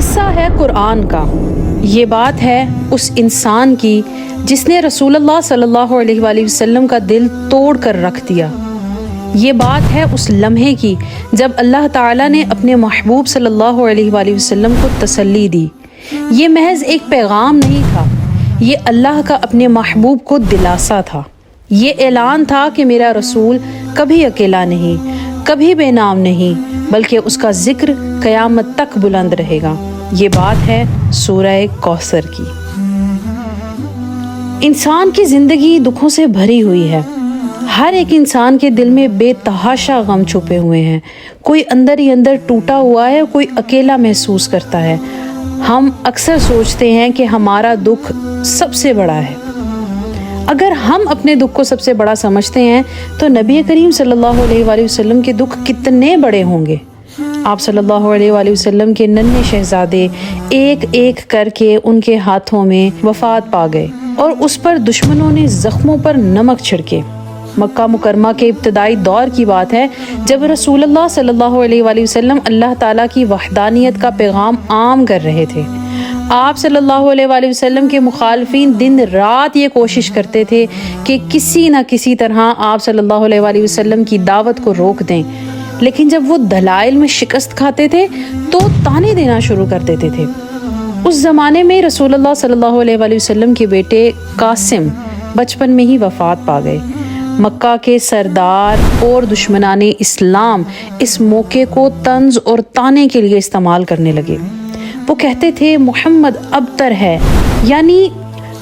قصہ ہے قرآن کا، یہ بات ہے اس انسان کی جس نے رسول اللہ صلی اللہ علیہ وآلہ وسلم کا دل توڑ کر رکھ دیا۔ یہ بات ہے اس لمحے کی جب اللہ تعالیٰ نے اپنے محبوب صلی اللہ علیہ وآلہ وسلم کو تسلی دی۔ یہ محض ایک پیغام نہیں تھا، یہ اللہ کا اپنے محبوب کو دلاسا تھا۔ یہ اعلان تھا کہ میرا رسول کبھی اکیلا نہیں، کبھی بے نام نہیں، بلکہ اس کا ذکر قیامت تک بلند رہے گا۔ یہ بات ہے سورہ کوثر کی۔ انسان کی زندگی دکھوں سے بھری ہوئی ہے۔ ہر ایک انسان کے دل میں بے تحاشا غم چھپے ہوئے ہیں۔ کوئی اندر ہی اندر ٹوٹا ہوا ہے، کوئی اکیلا محسوس کرتا ہے۔ ہم اکثر سوچتے ہیں کہ ہمارا دکھ سب سے بڑا ہے۔ اگر ہم اپنے دکھ کو سب سے بڑا سمجھتے ہیں تو نبی کریم صلی اللہ علیہ وآلہ وسلم کے دکھ کتنے بڑے ہوں گے۔ آپ صلی اللہ علیہ وآلہ وسلم کے ننھے شہزادے ایک ایک کر کے ان کے ہاتھوں میں وفات پا گئے اور اس پر دشمنوں نے زخموں پر نمک چھڑکے۔ مکہ مکرمہ کے ابتدائی دور کی بات ہے جب رسول اللہ صلی اللہ علیہ وآلہ وسلم اللہ تعالیٰ کی وحدانیت کا پیغام عام کر رہے تھے۔ آپ صلی اللہ علیہ وآلہ وسلم کے مخالفین دن رات یہ کوشش کرتے تھے کہ کسی نہ کسی طرح آپ صلی اللہ علیہ وآلہ وسلم کی دعوت کو روک دیں، لیکن جب وہ دلائل میں شکست کھاتے تھے تو طعنے دینا شروع کر دیتے تھے۔ اس زمانے میں رسول اللہ صلی اللہ علیہ وآلہ وسلم کے بیٹے قاسم بچپن میں ہی وفات پا گئے۔ مکہ کے سردار اور دشمنان اسلام اس موقع کو طنز اور طعنے کے لیے استعمال کرنے لگے۔ وہ کہتے تھے محمد ابتر ہے، یعنی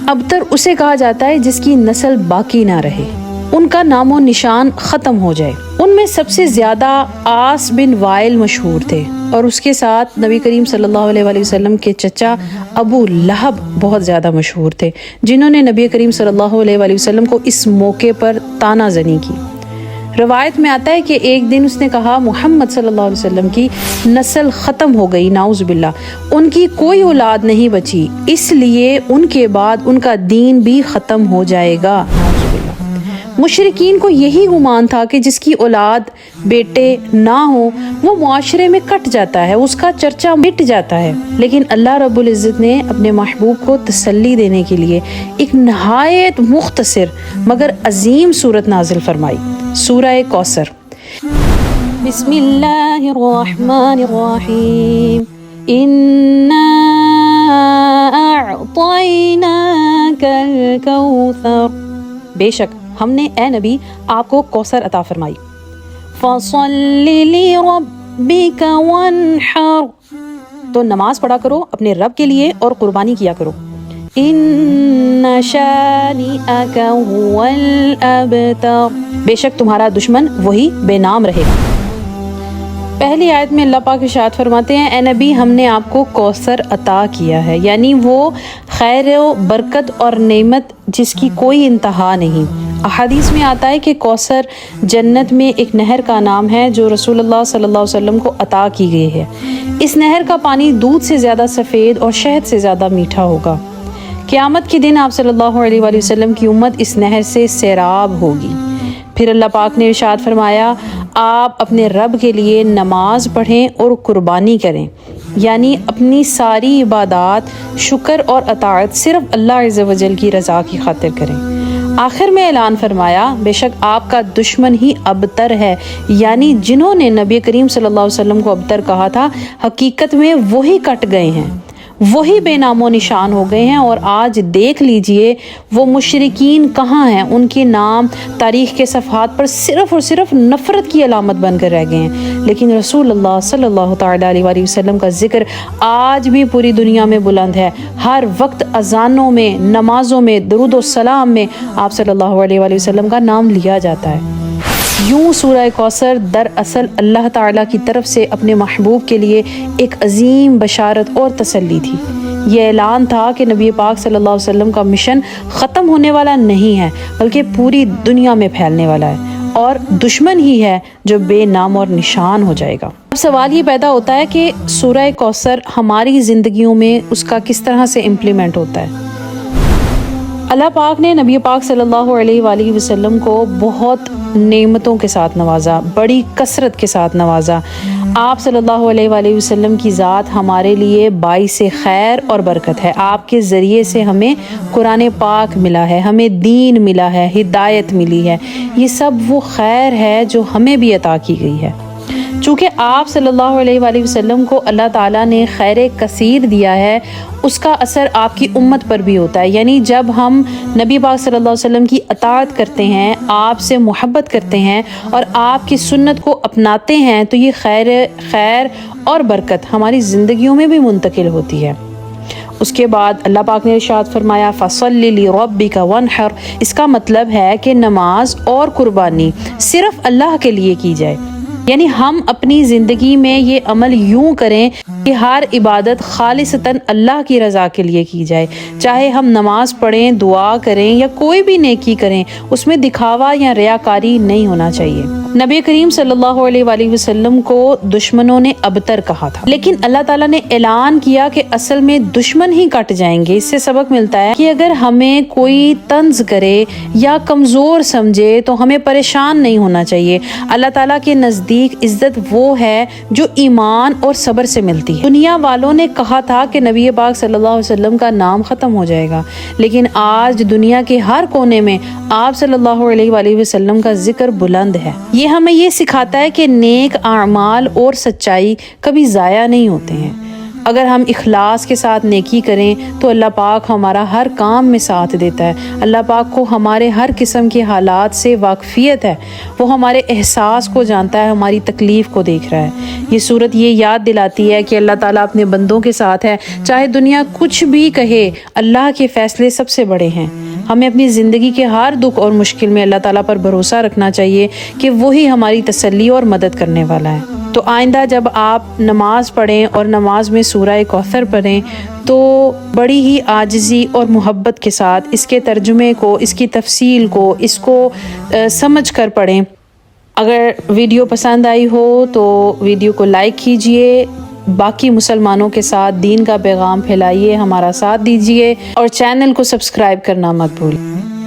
ابتر اسے کہا جاتا ہے جس کی نسل باقی نہ رہے، ان کا نام و نشان ختم ہو جائے۔ ان میں سب سے زیادہ عاص بن وائل مشہور تھے اور اس کے ساتھ نبی کریم صلی اللہ علیہ وآلہ وسلم کے چچا ابو لہب بہت زیادہ مشہور تھے، جنہوں نے نبی کریم صلی اللہ علیہ وآلہ وسلم کو اس موقع پر طعنہ زنی کی۔ روایت میں آتا ہے کہ ایک دن اس نے کہا محمد صلی اللہ علیہ وسلم کی نسل ختم ہو گئی، نعوذ باللہ، ان کی کوئی اولاد نہیں بچی، اس لیے ان کے بعد ان کا دین بھی ختم ہو جائے گا، نعوذ باللہ۔ مشرکین کو یہی گمان تھا کہ جس کی اولاد بیٹے نہ ہو وہ معاشرے میں کٹ جاتا ہے، اس کا چرچا مٹ جاتا ہے، لیکن اللہ رب العزت نے اپنے محبوب کو تسلی دینے کے لیے ایک نہایت مختصر مگر عظیم سورت نازل فرمائی، سورہ کوثر۔ بسم اللہ الرحمن الرحیم، انا اعطیناک الکوثر، بے شک ہم نے اے نبی آپ کو کوثر عطا فرمائی۔ فَصَلِّ لِرَبِّكَ وَانْحَرْ، تو نماز پڑھا کرو اپنے رب کے لیے اور قربانی کیا کرو۔ إِنَّ شَانِئَكَ هُوَ الْأَبْتَرُ، بے شک تمہارا دشمن وہی بے نام رہے گا۔ پہلی آیت میں اللہ پاک ارشاد فرماتے ہیں اے نبی ہم نے آپ کو کوثر عطا کیا ہے، یعنی وہ خیر و برکت اور نعمت جس کی کوئی انتہا نہیں۔ احادیث میں آتا ہے کہ کوثر جنت میں ایک نہر کا نام ہے جو رسول اللہ صلی اللہ علیہ وسلم کو عطا کی گئی ہے۔ اس نہر کا پانی دودھ سے زیادہ سفید اور شہد سے زیادہ میٹھا ہوگا۔ قیامت کے دن آپ صلی اللہ علیہ وآلہ وسلم کی امت اس نہر سے سیراب ہوگی۔ پھر اللہ پاک نے ارشاد فرمایا آپ اپنے رب کے لیے نماز پڑھیں اور قربانی کریں، یعنی اپنی ساری عبادات، شکر اور اطاعت صرف اللہ عز و جل کی رضا کی خاطر کریں۔ آخر میں اعلان فرمایا بے شک آپ کا دشمن ہی ابتر ہے، یعنی جنہوں نے نبی کریم صلی اللہ علیہ وسلم کو ابتر کہا تھا حقیقت میں وہی کٹ گئے ہیں، وہی بے نام و نشان ہو گئے ہیں، اور آج دیکھ لیجئے وہ مشرکین کہاں ہیں، ان کے نام تاریخ کے صفحات پر صرف اور صرف نفرت کی علامت بن کر رہ گئے ہیں، لیکن رسول اللہ صلی اللہ تعالیٰ علیہ وآلہ وسلم کا ذکر آج بھی پوری دنیا میں بلند ہے۔ ہر وقت اذانوں میں، نمازوں میں، درود و سلام میں آپ صلی اللہ علیہ وآلہ وسلم کا نام لیا جاتا ہے۔ یوں سورہ کوثر دراصل اللہ تعالیٰ کی طرف سے اپنے محبوب کے لیے ایک عظیم بشارت اور تسلی تھی۔ یہ اعلان تھا کہ نبی پاک صلی اللہ علیہ وسلم کا مشن ختم ہونے والا نہیں ہے بلکہ پوری دنیا میں پھیلنے والا ہے، اور دشمن ہی ہے جو بے نام اور نشان ہو جائے گا۔ اب سوال یہ پیدا ہوتا ہے کہ سورہ کوثر ہماری زندگیوں میں اس کا کس طرح سے امپلیمنٹ ہوتا ہے۔ اللہ پاک نے نبی پاک صلی اللہ علیہ وآلہ وسلم کو بہت نعمتوں کے ساتھ نوازا، بڑی کثرت کے ساتھ نوازا۔ آپ صلی اللہ علیہ وآلہ وسلم کی ذات ہمارے لیے باعث خیر اور برکت ہے۔ آپ کے ذریعے سے ہمیں قرآن پاک ملا ہے، ہمیں دین ملا ہے، ہدایت ملی ہے۔ یہ سب وہ خیر ہے جو ہمیں بھی عطا کی گئی ہے۔ چونکہ آپ صلی اللہ علیہ وآلہ وسلم کو اللہ تعالیٰ نے خیر کثیر دیا ہے، اس کا اثر آپ کی امت پر بھی ہوتا ہے۔ یعنی جب ہم نبی پاک صلی اللہ علیہ وسلم کی اطاعت کرتے ہیں، آپ سے محبت کرتے ہیں اور آپ کی سنت کو اپناتے ہیں تو یہ خیر اور برکت ہماری زندگیوں میں بھی منتقل ہوتی ہے۔ اس کے بعد اللہ پاک نے ارشاد فرمایا فَصَلِّ لِرَبِّكَ وَانْحَرْ، اس کا مطلب ہے کہ نماز اور قربانی صرف اللہ کے لیے کی جائے۔ یعنی ہم اپنی زندگی میں یہ عمل یوں کریں کہ ہر عبادت خالصتاً اللہ کی رضا کے لیے کی جائے۔ چاہے ہم نماز پڑھیں، دعا کریں یا کوئی بھی نیکی کریں، اس میں دکھاوا یا ریاکاری نہیں ہونا چاہیے۔ نبی کریم صلی اللہ علیہ وآلہ وسلم کو دشمنوں نے ابتر کہا تھا، لیکن اللہ تعالیٰ نے اعلان کیا کہ اصل میں دشمن ہی کٹ جائیں گے۔ اس سے سبق ملتا ہے کہ اگر ہمیں کوئی طنز کرے یا کمزور سمجھے تو ہمیں پریشان نہیں ہونا چاہیے۔ اللہ تعالیٰ کے نزدیک عزت وہ ہے جو ایمان اور صبر سے ملتی ہے۔ دنیا والوں نے کہا تھا کہ نبی پاک صلی اللہ علیہ وسلم کا نام ختم ہو جائے گا، لیکن آج دنیا کے ہر کونے میں آپ صلی اللہ علیہ وآلہ وسلم کا ذکر بلند ہے۔ یہ ہمیں یہ سکھاتا ہے کہ نیک اعمال اور سچائی کبھی ضائع نہیں ہوتے ہیں۔ اگر ہم اخلاص کے ساتھ نیکی کریں تو اللہ پاک ہمارا ہر کام میں ساتھ دیتا ہے۔ اللہ پاک کو ہمارے ہر قسم کے حالات سے واقفیت ہے، وہ ہمارے احساس کو جانتا ہے، ہماری تکلیف کو دیکھ رہا ہے۔ یہ صورت یہ یاد دلاتی ہے کہ اللہ تعالیٰ اپنے بندوں کے ساتھ ہے، چاہے دنیا کچھ بھی کہے، اللہ کے فیصلے سب سے بڑے ہیں۔ ہمیں اپنی زندگی کے ہر دکھ اور مشکل میں اللہ تعالیٰ پر بھروسہ رکھنا چاہیے کہ وہی ہماری تسلی اور مدد کرنے والا ہے۔ تو آئندہ جب آپ نماز پڑھیں اور نماز میں سورہ کوثر پڑھیں تو بڑی ہی عاجزی اور محبت کے ساتھ اس کے ترجمے کو، اس کی تفصیل کو، اس کو سمجھ کر پڑھیں۔ اگر ویڈیو پسند آئی ہو تو ویڈیو کو لائک کیجئے، باقی مسلمانوں کے ساتھ دین کا پیغام پھیلائیے، ہمارا ساتھ دیجئے اور چینل کو سبسکرائب کرنا مت بھولیں۔